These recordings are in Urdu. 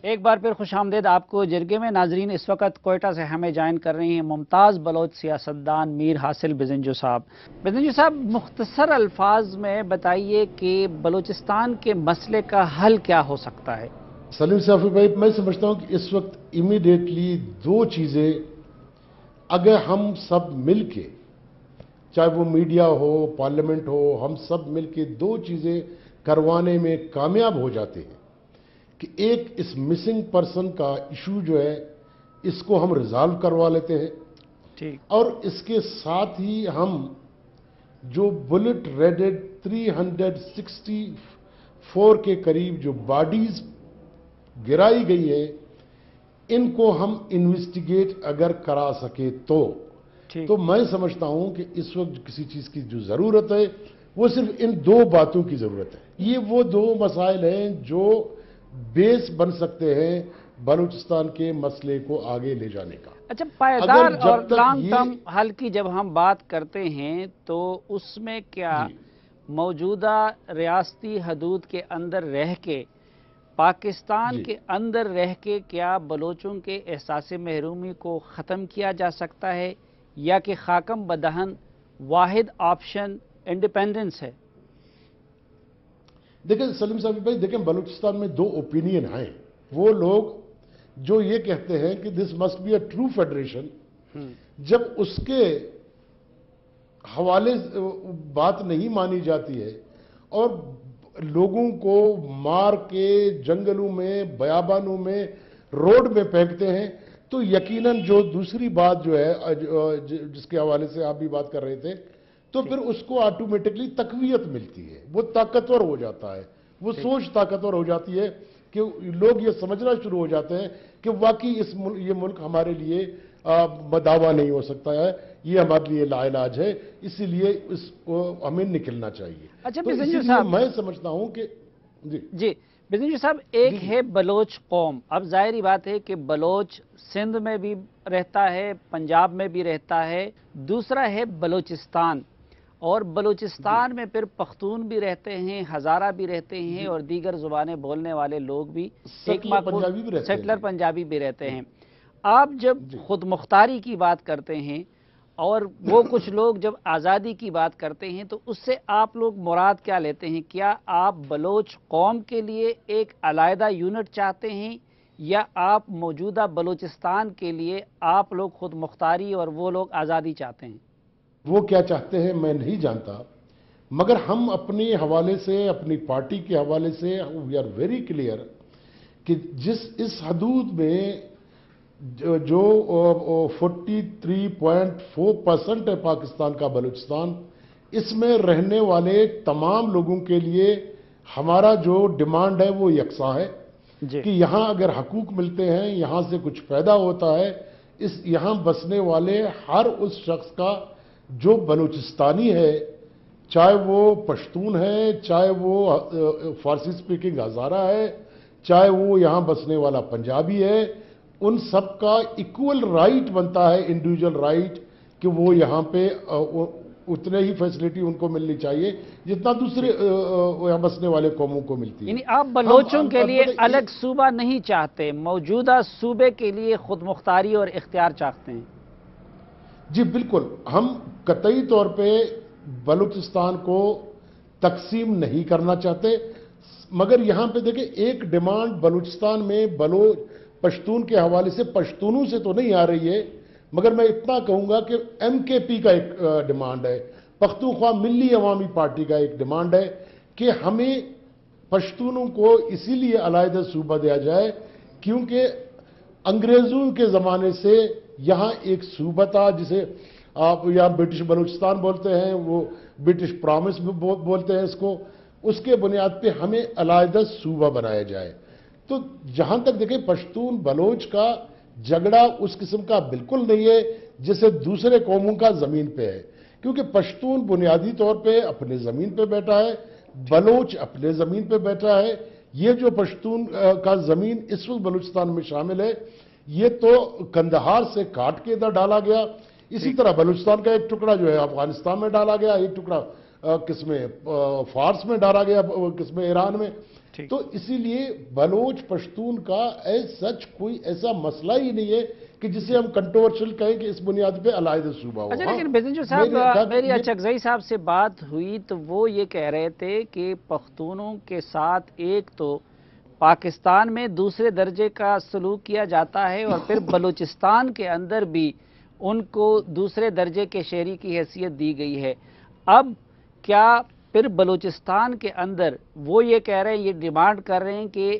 ایک بار پھر خوش آمدید آپ کو جرگے میں ناظرین. اس وقت کوئٹہ سے ہمیں جوائن کر رہے ہیں ممتاز بلوچ سیاستدان میر حاصل بزنجو صاحب. بزنجو صاحب، مختصر الفاظ میں بتائیے کہ بلوچستان کے مسئلے کا حل کیا ہو سکتا ہے؟ سلیم صافی بھائی، میں سمجھتا ہوں کہ اس وقت امیڈیٹلی دو چیزیں اگر ہم سب مل کے، چاہے وہ میڈیا ہو، پارلیمنٹ ہو، ہم سب مل کے دو چیزیں کروانے میں کامیاب ہو جاتے ہیں کہ ایک اس مسنگ پرسن کا ایشو جو ہے اس کو ہم ریزالو کروا لیتے ہیں، ٹھیک، اور اس کے ساتھ ہی ہم جو بلٹ ریڈڈ 364 کے قریب جو باڈیز گرائی گئی ہے ان کو ہم انویسٹیگیٹ اگر کرا سکے تو میں سمجھتا ہوں کہ اس وقت کسی چیز کی جو ضرورت ہے وہ صرف ان دو باتوں کی ضرورت ہے. یہ وہ دو مسائل ہیں جو بیس بن سکتے ہیں بلوچستان کے مسئلے کو آگے لے جانے کا. اچھا، پائیدار اور لانگ ٹرم حل کی جب ہم بات کرتے ہیں تو اس میں کیا موجودہ ریاستی حدود کے اندر رہ کے، پاکستان کے اندر رہ کے کیا بلوچوں کے احساس محرومی کو ختم کیا جا سکتا ہے، یا کہ خاکم بدہن واحد آپشن انڈیپینڈنس ہے؟ دیکھیں سلیم صاحب بھائی، دیکھیں بلوچستان میں دو اوپینین ہیں. وہ لوگ جو یہ کہتے ہیں کہ this must be a true federation, جب اس کے حوالے بات نہیں مانی جاتی ہے اور لوگوں کو مار کے جنگلوں میں، بیابانوں میں، روڈ میں پھینکتے ہیں، تو یقیناً جو دوسری بات جو ہے جس کے حوالے سے آپ بھی بات کر رہے تھے، تو پھر اس کو آٹومیٹکلی تقویت ملتی ہے، وہ طاقتور ہو جاتا ہے، وہ سوچ طاقتور ہو جاتی ہے کہ لوگ یہ سمجھنا شروع ہو جاتے ہیں کہ واقعی یہ ملک ہمارے لیے دعویٰ نہیں ہو سکتا ہے، یہ ہمارے لیے لا علاج ہے، اسی لیے اس کو ہمیں نکلنا چاہیے. اچھا تو بزنجو اسی لیے صاحب، میں سمجھتا ہوں کہ جی بزنجو صاحب، ایک ہے بلوچ قوم. اب ظاہری بات ہے کہ بلوچ سندھ میں بھی رہتا ہے، پنجاب میں بھی رہتا ہے. دوسرا ہے بلوچستان، اور بلوچستان میں پھر پختون بھی رہتے ہیں، ہزارہ بھی رہتے ہیں، اور دیگر زبانیں بولنے والے لوگ بھی، سیٹلر پنجابی بھی رہتے ہیں. آپ جب خود مختاری کی بات کرتے ہیں اور وہ کچھ لوگ جب آزادی کی بات کرتے ہیں تو اس سے آپ لوگ مراد کیا لیتے ہیں؟ کیا آپ بلوچ قوم کے لیے ایک علیحدہ یونٹ چاہتے ہیں، یا آپ موجودہ بلوچستان کے لیے آپ لوگ خود مختاری اور وہ لوگ آزادی چاہتے ہیں؟ وہ کیا چاہتے ہیں میں نہیں جانتا، مگر ہم اپنے حوالے سے، اپنی پارٹی کے حوالے سے وی آر ویری کلیئر کہ اس حدود میں جو 43.4% ہے پاکستان کا بلوچستان، اس میں رہنے والے تمام لوگوں کے لیے ہمارا جو ڈیمانڈ ہے وہ یکساں ہے کہ یہاں اگر حقوق ملتے ہیں، یہاں سے کچھ پیدا ہوتا ہے، یہاں بسنے والے ہر اس شخص کا جو بلوچستانی ہے، چاہے وہ پشتون ہے، چاہے وہ فارسی سپیکنگ ہزارہ ہے، چاہے وہ یہاں بسنے والا پنجابی ہے، ان سب کا ایکول رائٹ بنتا ہے، انڈیویجول رائٹ، کہ وہ یہاں پہ اتنے ہی فیسلٹی ان کو ملنی چاہیے جتنا دوسرے یہاں بسنے والے قوموں کو ملتی ہے. یعنی آپ بلوچوں کے لیے الگ صوبہ نہیں چاہتے، موجودہ صوبے کے لیے خود مختاری اور اختیار چاہتے ہیں؟ جی بالکل، ہم قطعی طور پہ بلوچستان کو تقسیم نہیں کرنا چاہتے، مگر یہاں پہ دیکھیں ایک ڈیمانڈ بلوچستان میں پشتون کے حوالے سے پشتونوں سے تو نہیں آ رہی ہے، مگر میں اتنا کہوں گا کہ ایم کے پی کا ایک ڈیمانڈ ہے، پختونخوا ملی عوامی پارٹی کا ایک ڈیمانڈ ہے کہ ہمیں پشتونوں کو اسی لیے علیحدہ صوبہ دیا جائے کیونکہ انگریزوں کے زمانے سے یہاں ایک صوبہ تھا جسے آپ یہاں برٹش بلوچستان بولتے ہیں، وہ برٹش پرامس بولتے ہیں اس کو، اس کے بنیاد پہ ہمیں علیحدہ صوبہ بنایا جائے. تو جہاں تک دیکھیں پشتون بلوچ کا جھگڑا اس قسم کا بالکل نہیں ہے جیسے دوسرے قوموں کا زمین پہ ہے، کیونکہ پشتون بنیادی طور پہ اپنے زمین پہ بیٹھا ہے، بلوچ اپنے زمین پہ بیٹھا ہے. یہ جو پشتون کا زمین اس وقت بلوچستان میں شامل ہے یہ تو کندہار سے کاٹ کے ادھر ڈالا گیا، اسی طرح بلوچستان کا ایک ٹکڑا جو ہے افغانستان میں ڈالا گیا، ایک ٹکڑا کس میں فارس میں ڈالا گیا، کس میں ایران میں. تو اسی لیے بلوچ پشتون کا سچ کوئی ایسا مسئلہ ہی نہیں ہے کہ جسے ہم کنٹروورشل کہیں کہ اس بنیاد پہ علیحدہ صوبہ ہو. اچھا، لیکن بزنجو صاحب، میری اچکزئی صاحب سے بات ہوئی تو وہ یہ کہہ رہے تھے کہ پختونوں کے ساتھ ایک تو پاکستان میں دوسرے درجے کا سلوک کیا جاتا ہے، اور پھر بلوچستان کے اندر بھی ان کو دوسرے درجے کے شہری کی حیثیت دی گئی ہے. اب کیا پھر بلوچستان کے اندر وہ یہ کہہ رہے ہیں، یہ ڈیمانڈ کر رہے ہیں کہ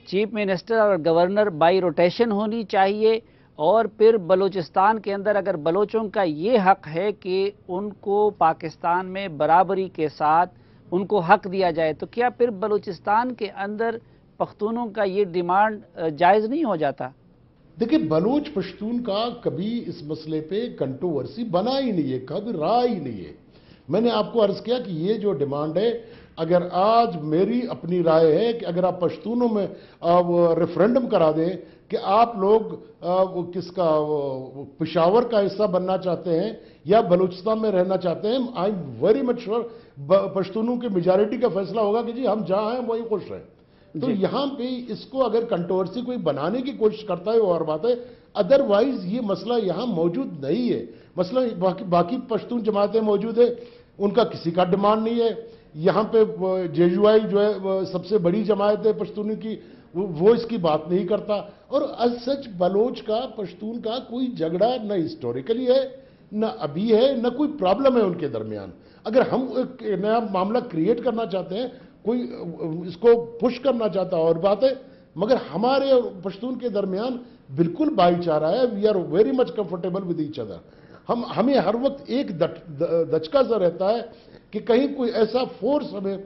چیف منسٹر اور گورنر بائی روٹیشن ہونی چاہیے، اور پھر بلوچستان کے اندر اگر بلوچوں کا یہ حق ہے کہ ان کو پاکستان میں برابری کے ساتھ ان کو حق دیا جائے، تو کیا پھر بلوچستان کے اندر پختونوں کا یہ ڈیمانڈ جائز نہیں ہو جاتا؟ دیکھیں، بلوچ پشتون کا کبھی اس مسئلے پہ کنٹروورسی بنا ہی نہیں ہے، کبھی رائے ہی نہیں ہے. میں نے آپ کو عرض کیا کہ یہ جو ڈیمانڈ ہے، اگر آج میری اپنی رائے ہے کہ اگر آپ پشتونوں میں ریفرنڈم کرا دیں کہ آپ لوگ کس کا پشاور کا حصہ بننا چاہتے ہیں یا بلوچستان میں رہنا چاہتے ہیں، I am very much sure پشتونوں کی میجارٹی کا فیصلہ ہوگا کہ جی ہم جہاں ہیں وہیں خوش رہیں. تو یہاں پہ اس کو اگر کنٹروورسی کوئی بنانے کی کوشش کرتا ہے وہ اور بات ہے، ادروائز یہ مسئلہ یہاں موجود نہیں ہے. مسئلہ باقی پشتون جماعتیں موجود ہیں، ان کا کسی کا ڈیمانڈ نہیں ہے. یہاں پہ جے یو آئی جو ہے سب سے بڑی جماعت ہے پشتونوں کی، وہ اس کی بات نہیں کرتا. اور از سچ بلوچ کا پشتون کا کوئی جھگڑا نہ ہسٹوریکلی ہے، نہ ابھی ہے، نہ کوئی پرابلم ہے ان کے درمیان. اگر ہم ایک نیا معاملہ کریٹ کرنا چاہتے ہیں، کوئی اس کو پش کرنا چاہتا ہے اور بات ہے، مگر ہمارے پشتون کے درمیان بالکل بھائی چارہ ہے. We are very much comfortable with each other. ہمیں ہر وقت ایک دچکا سا رہتا ہے کہ کہیں کوئی ایسا فورس ہمیں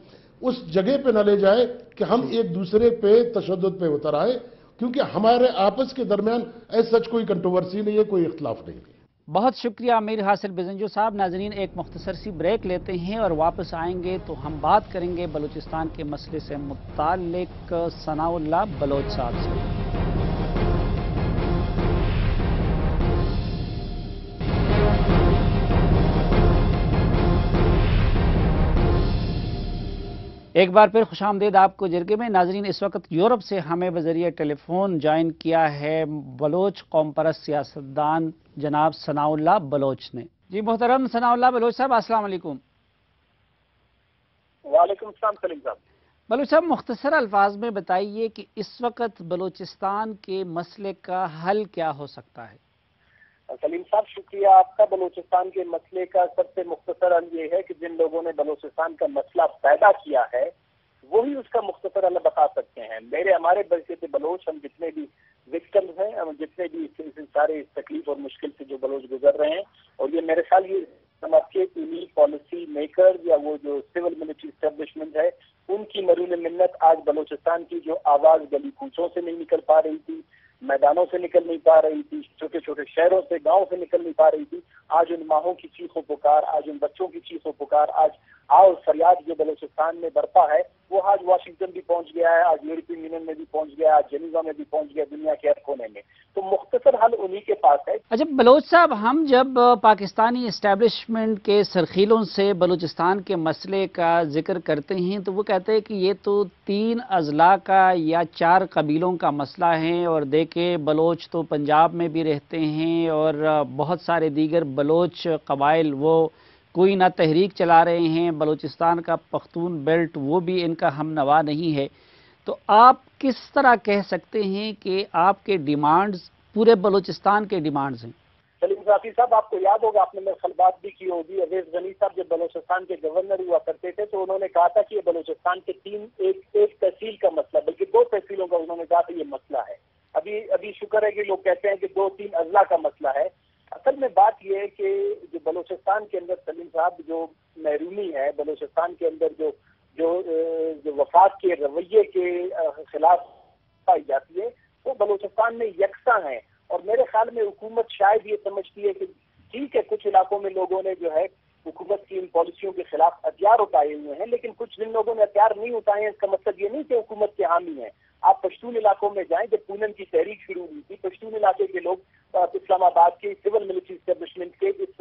اس جگہ پہ نہ لے جائے کہ ہم ایک دوسرے پہ تشدد پہ اتر آئے، کیونکہ ہمارے آپس کے درمیان ایسا سچ کوئی کنٹروورسی نہیں ہے، کوئی اختلاف نہیں ہے. بہت شکریہ امیر حاصل بزنجو صاحب. ناظرین، ایک مختصر سی بریک لیتے ہیں اور واپس آئیں گے تو ہم بات کریں گے بلوچستان کے مسئلے سے متعلق ثناء اللہ بلوچ صاحب سے. ایک بار پھر خوش آمدید آپ کو جرگے میں. ناظرین، اس وقت یورپ سے ہمیں بذریعہ ٹیلی فون جوائن کیا ہے بلوچ قوم پرست سیاستدان جناب ثناء اللہ بلوچ نے. جی محترم ثناء اللہ بلوچ صاحب، السلام علیکم. وعلیکم السلام سلیم صاحب. بلوچ صاحب، مختصر الفاظ میں بتائیے کہ اس وقت بلوچستان کے مسئلے کا حل کیا ہو سکتا ہے؟ سلیم صاحب شکریہ آپ کا. بلوچستان کے مسئلے کا سب سے مختصر حل یہ ہے کہ جن لوگوں نے بلوچستان کا مسئلہ پیدا کیا ہے وہی اس کا مختصر حل بتا سکتے ہیں. ہمارے بلکہ بلوچ، ہم جتنے بھی وکٹمز ہیں، ہم جتنے بھی سارے تکلیف اور مشکل سے جو بلوچ گزر رہے ہیں، اور یہ میرے خیال یہ سماجی پالیسی میکر یا وہ جو سول ملٹری اسٹیبلشمنٹ ہے ان کی مرہون منت آج بلوچستان کی جو آواز گلی کوچوں سے نہیں نکل پا رہی تھی، میدانوں سے نکل نہیں پا رہی تھی، چھوٹے چھوٹے شہروں سے، گاؤں سے نکل نہیں پا رہی تھی، آج ان ماہوں کی چیخ و پکار، آج ان بچوں کی چیخ و پکار، آج آؤ فریاد جو بلوچستان میں برپا ہے وہ آج واشنگٹن بھی پہنچ گیا ہے، آج یورپین یونین میں بھی پہنچ گیا ہے، آج جنیوا میں بھی پہنچ گیا، دنیا کے ہر کونے میں. تو مختصر حل انہی کے پاس ہے. اچھا بلوچ صاحب، ہم جب پاکستانی اسٹیبلشمنٹ کے سرخیلوں سے بلوچستان کے مسئلے کا ذکر کرتے ہیں تو وہ کہتے ہیں کہ یہ تو 3 اضلاع کا یا 4 قبیلوں کا مسئلہ ہے، اور دیکھیں بلوچ تو پنجاب میں بھی رہتے ہیں اور بہت سارے دیگر بلوچ قبائل وہ کوئی نہ تحریک چلا رہے ہیں، بلوچستان کا پختون بیلٹ وہ بھی ان کا ہم نوا نہیں ہے. تو آپ کس طرح کہہ سکتے ہیں کہ آپ کے ڈیمانڈز پورے بلوچستان کے ڈیمانڈز ہیں؟ سلیم ذاتی صاحب، آپ کو یاد ہوگا، آپ نے میرے خیال بات بھی کی ہوگی، اویس غنی صاحب جب بلوچستان کے گورنر ہوا کرتے تھے تو انہوں نے کہا تھا کہ یہ بلوچستان کے ایک تحصیل کا مسئلہ، بلکہ 2 تحصیلوں کا انہوں نے کہا تھا یہ مسئلہ ہے. ابھی شکر ہے کہ لوگ کہتے ہیں کہ 2-3 اضلاع کا مسئلہ ہے. اصل میں بات یہ ہے کہ جو بلوچستان کے اندر سلیم صاحب جو محرومی ہے، بلوچستان کے اندر جو وفاق کے رویے کے خلاف پائی جاتی ہے وہ بلوچستان میں یکساں ہے. اور میرے خیال میں حکومت شاید یہ سمجھتی ہے کہ ٹھیک ہے کچھ علاقوں میں لوگوں نے جو ہے حکومت کی ان پالیسیوں کے خلاف ہتھیار اٹھائے ہوئے ہیں، لیکن کچھ جن لوگوں نے ہتھیار نہیں اٹھائے ہیں اس کا مطلب یہ نہیں کہ حکومت کے حامی ہیں. آپ پشتون علاقوں میں جائیں، جب پونم کی تحریک شروع ہوئی تھی، پشتون علاقے کے لوگ اسلام آباد کے سول ملٹری اسٹیبلشمنٹ کے اس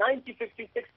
1956